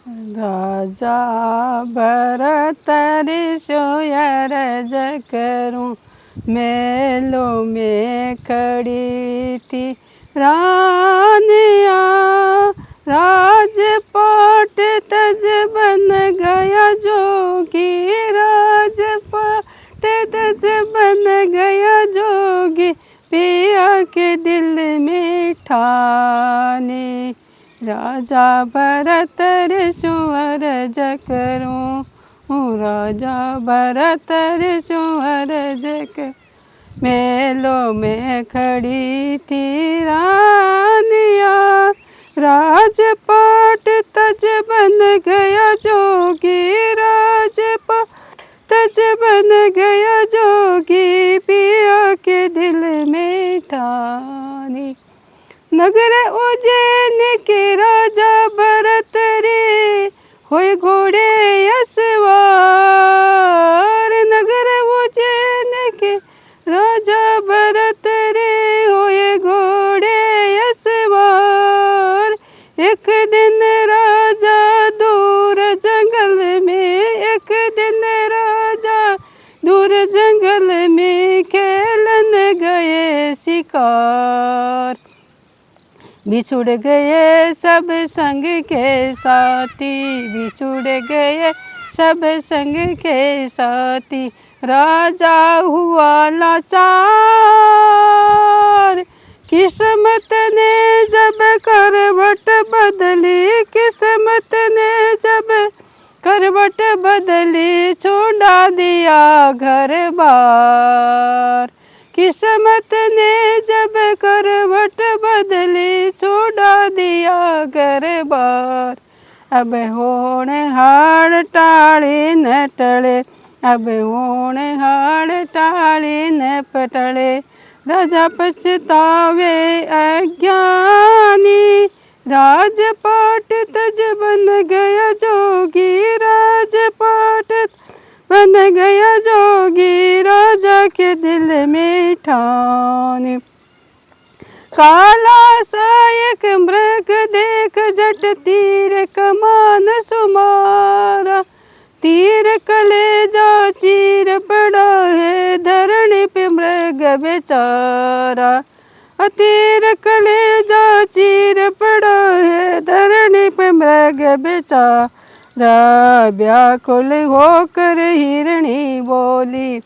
राजा भरत ऋषि अरज करूं, मेलों में खड़ी थी रानिया। राजपाट तज बन गया जोगी, राजपाट तज बन गया जोगी, पिया के दिल में ठानी। राजा भरत ऋषि अरज करूं, राजा भरत ऋषि अरज करूं, मेलों में खड़ी थी रानिया। राजपाट तज बन गया जोगी, राजपाट तज बन गया जोगी, पिया के दिल में ठानी। नगर उज्जैन के राजा भरत रे होए घोड़े असवार। नगर उज्जैन के राजा भरत रे होए घोड़े असवार। एक दिन राजा दूर जंगल में, एक दिन राजा दूर जंगल में खेलन गए शिकार। बिछुड़ गए सब संग के साथी, बिछुड़ गए सब संग के साथी, राजा हुआ लाचार। किस्मत ने जब करवट बदली, किस्मत ने जब करवट बदली, छोड़ा दिया घर बार। किस्मत ने जब करवट बदली, छोड़ा दिया घर बार। अब होनहार टाले न टले, अब होनहार टाले न पटले, राजा पछतावे अज्ञानी। राजपाट तज बन गया जोगी, राजपाट बन गया जोगी, राजा के दिल में ठानी। काला सा एक मृग देख जट तीर कमान सुमारा, तीर कलेजा चीर पड़ा है धरणी पे मृग बेचारा। तीर कलेजा चीर पड़ा है धरणी पे मृग बेचारा। व्याकुल होकर हिरणी बोली,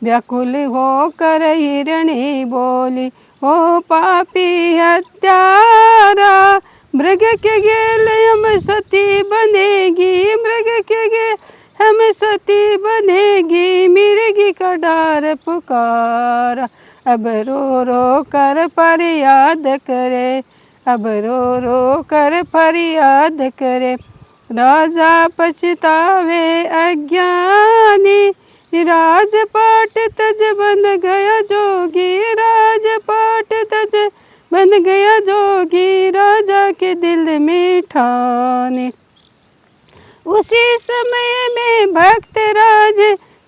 व्याकुल होकर हिरणी बोली, ओ पापी हत्यारा। मृग के गेल हम सती बनेगी, मृग के गेल हम सती बनेगी, मिर्गी का डार पुकारा। अब रो रो कर फरियाद करे, अब रो रो कर फरियाद करे, राजा पछतावे अज्ञानी। राजपाट तज बन गया जोगी, राजपाट तज बन गया जोगी, राजा के दिल में ठानी। उसी समय में भक्त राज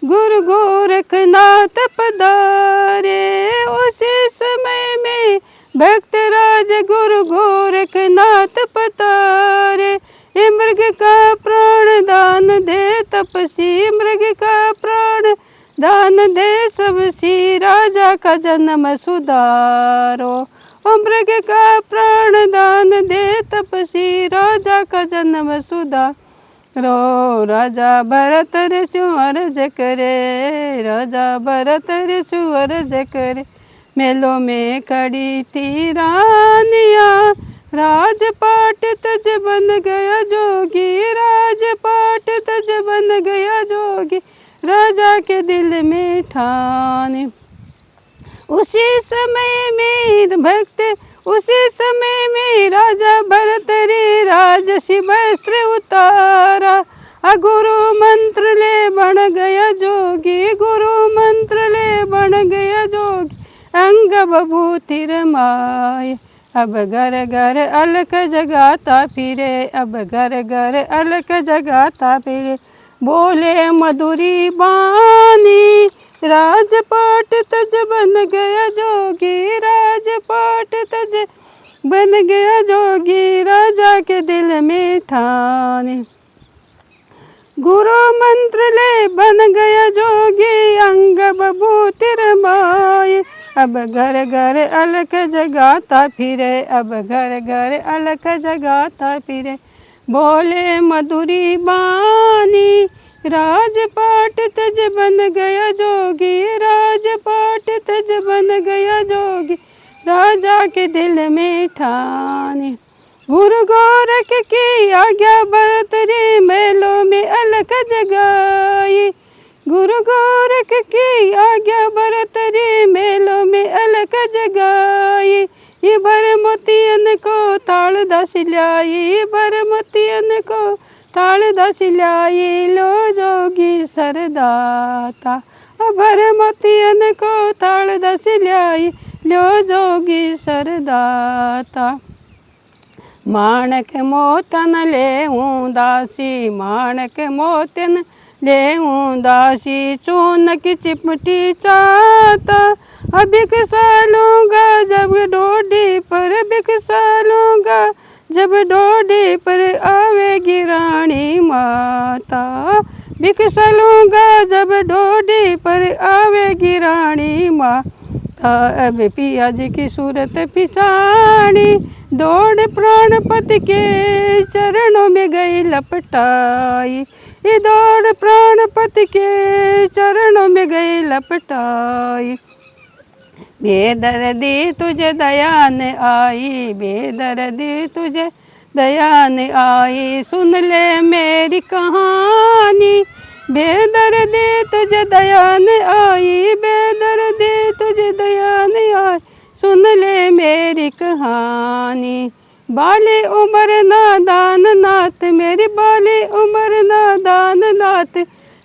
गुरु गोरखनाथ पधारे, उसी समय में भक्त राज गुरु गोरखनाथ पधारे। मृग का प्राण दान दे तपसी, मृग का प्राण दान दे सबसी, राजा का जन्म सुधारो। मृग का प्राण दान दे तपसी, राजा का जन्म सुधारो। राजा भरत ऋषि अरज करे, राजा भरत ऋषि अरज करे, मेलों में खड़ी थी रानिया। राजपाट तज बन गया जोगी, राजपाट तज बन गया जोगी, राजा के दिल में ठानी। उसी समय में भक्त, उसी समय में राजा भरत रे राजसी वस्त्र उतारा। गुरु मंत्र ले बन गया जोगी, गुरु मंत्र ले बन गया जोगी, अंग बभूति रमाए। अब घर घर अलख जगाता फिरे, अब घर घर अलख जगाता फिरे, बोले मधुरी बानी। राजपाट तज बन गया जोगी, राजपाट तज बन गया जोगी, राजा के दिल में ठानी। गुरु मंत्र ले बन गया जोगी, अंग बभूति रमाए। अब घर घर अलख जगाता फिरे, अब घर घर अलख जगाता फिरे। बोले मधुरी बानी, राजपाट तज बन गया जोगी, राजपाट तज बन गया जोगी, राजा के दिल में ठानी। गुरु गोरख की आज्ञा बरत रे, मेलों में अलख जगाई। गुरु गोरख की आज्ञा बरत रे, मेलों में अलख जगाई। ये भर मोतियन को ताल दस ल्याई, भर मोतियन को ताल दस ल्याई। लो जोगी सरदाता, भर मोतियन को ताल दस ल्याई। लो जोगी सरदाता। माणक मोतन ले दासी, माणक मोतन ले दासी। चून की चिपटी चाहता, अभिक सालूंगा जब डोडी पर, बिकसा लूंगा जब डोडी पर आवेगी रानी माता। बिकसा लूंगा जब डोडी पर आवेगी रानी माता। अब पिया जी की सूरत पिछाड़ी, दौड़ प्राणपति के चरणों में गई लपटाई। ये दौड़ प्राणपति के चरणों में गई लपटाई। बेदर्दी तुझे दया न आई, बेदर्दी तुझे दया न आई। सुन ले मेरी कहानी, बेदर्दी तुझे दया न आई, बेदर्दी तुझे दया न आई। सुन ले मेरी कहानी। बाली उम्र नादान नाथ, मेरी बाली उम्र नादान नाथ,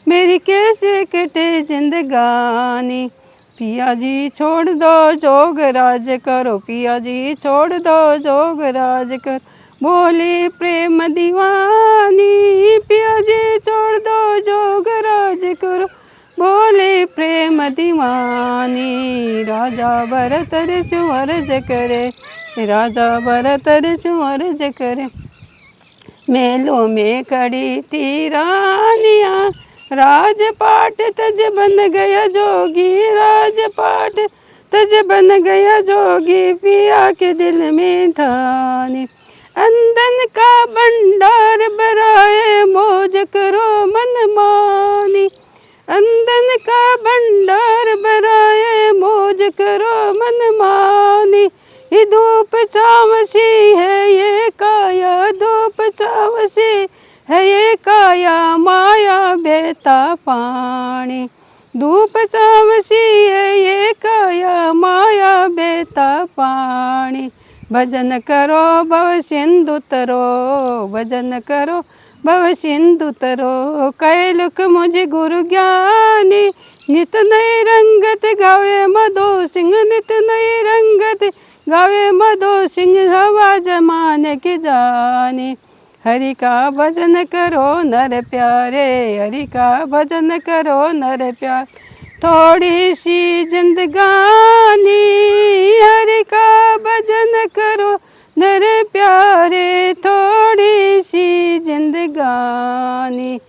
मेरी कैसे कटे जिंदगानी। पिया जी छोड़ दो जोग राज करो, पिया जी छोड़ दो जोग राज कर। बोली प्रेम दीवानी, पिया जी छोड़ दो जोग राज करो। बोले प्रेम दीवानी। राजा भरत ऋषि अर्ज करे, राजा भरत ऋषि अर्ज करे। मेलों में खड़ी थी रानियाँ, राजपाट तज बन गया जोगी, राजपाट तज बन गया जोगी। पिया के दिल में ठानी। अंदन का भंडार भराए, मौज करो मन मानी। अंदन का भंडार भराए, मौज करो मन मानी। ये धूप छावसी है ये काया, धूप छावसी है ये काया, माया बहता पानी। धूप छावसी है ये काया, माया बहता पानी। भजन करो भव सिंधु तरो, भजन करो भव सिंधु तरो। कैलुक मुझ गुरु ज्ञानी, नित नई रंगत गावे मधो सिंह, नित नई रंगत गावे मधो सिंह। हवा जमाने की जानी। हरि का भजन करो नर प्यारे, हरि का भजन करो नर प्यार। थोड़ी सी जिंदगानी, हरि का भजन करो नर प्यारे। थोड़ी सी जिंदगानी।